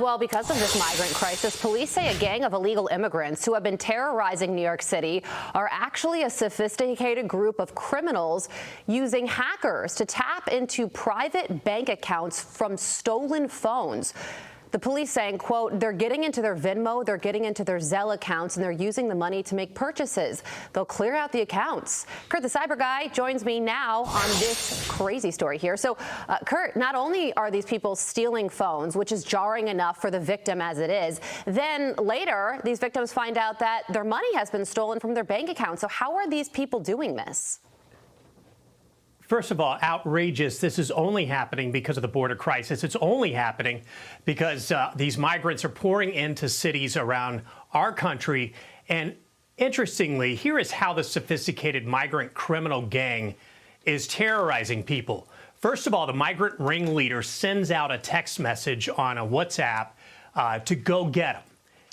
Well, because of this migrant crisis, police say a gang of illegal immigrants who have been terrorizing New York City are actually a sophisticated group of criminals using hackers to tap into private bank accounts from stolen phones. The police saying, quote, they're getting into their Venmo, they're getting into their Zelle accounts, and they're using the money to make purchases. They'll clear out the accounts. Kurt, the cyber guy, joins me now on this crazy story here. So, Kurt, not only are these people stealing phones, which is jarring enough for the victim as it is, then later these victims find out that their money has been stolen from their bank account. So how are these people doing this? First of all, outrageous. This is only happening because of the border crisis. It's only happening because these migrants are pouring into cities around our country. And interestingly, here is how the sophisticated migrant criminal gang is terrorizing people. First of all, the migrant ringleader sends out a text message on a WhatsApp to go get them.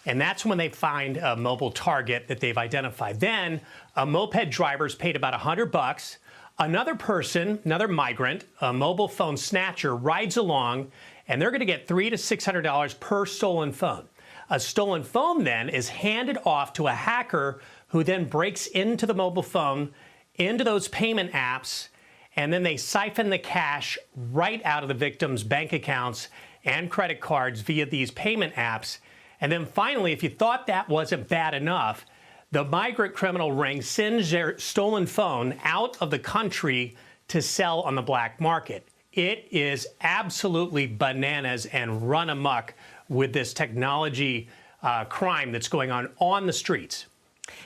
And that's when they find a mobile target that they've identified. Then a moped driver's paid about $100. Another person, another migrant, a mobile phone snatcher, rides along, and they're going to get $300 to $600 per stolen phone. A stolen phone then is handed off to a hacker who then breaks into the mobile phone, into those payment apps, and then they siphon the cash right out of the victim's bank accounts and credit cards via these payment apps. And then finally, if you thought that wasn't bad enough, the migrant criminal ring sends their stolen phone out of the country to sell on the black market. It is absolutely bananas and run amok with this technology crime that's going on the streets.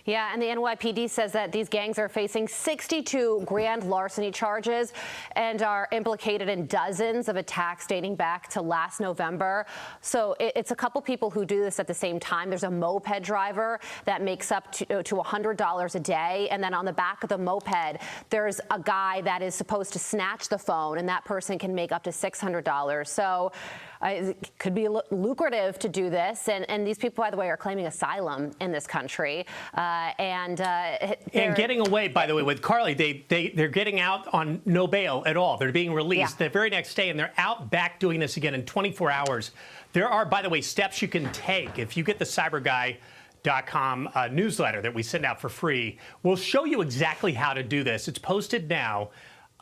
Yeah, and the NYPD says that these gangs are facing 62 grand larceny charges and are implicated in dozens of attacks dating back to last November. So it's a couple people who do this at the same time. There's a moped driver that makes up to $100 a day. And then on the back of the moped, there's a guy that is supposed to snatch the phone, and that person can make up to $600. So it could be lucrative to do this. And these people, by the way, are claiming asylum in this country. And getting away, by the way, with Carly, they're getting out on no bail at all. They're being released the very next day, and they're out back doing this again in 24 hours. There are, by the way, steps you can take. If you get the CyberGuy.com newsletter that we send out for free, we'll show you exactly how to do this. It's posted now.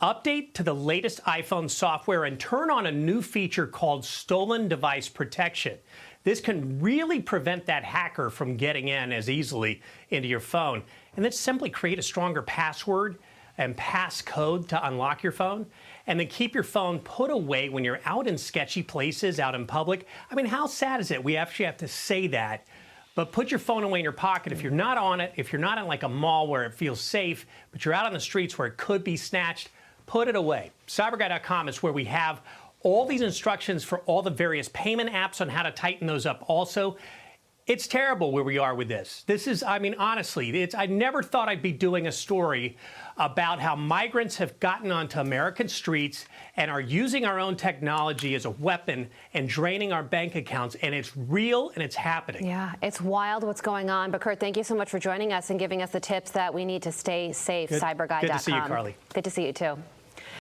Update to the latest iPhone software and turn on a new feature called Stolen Device Protection. This can really prevent that hacker from getting in as easily into your phone. And then simply create a stronger password and passcode to unlock your phone. And then keep your phone put away when you're out in sketchy places, out in public. I mean, how sad is it? We actually have to say that. But put your phone away in your pocket. If you're not on it, if you're not in like a mall where it feels safe, but you're out on the streets where it could be snatched, put it away. CyberGuy.com is where we have all these instructions for all the various payment apps on how to tighten those up also. It's terrible where we are with this. This is, I mean, honestly, I never thought I'd be doing a story about how migrants have gotten onto American streets and are using our own technology as a weapon and draining our bank accounts. And it's real and it's happening. Yeah, it's wild what's going on. But Kurt, thank you so much for joining us and giving us the tips that we need to stay safe. CyberGuy.com. Good to see you, Carly. Good to see you, too.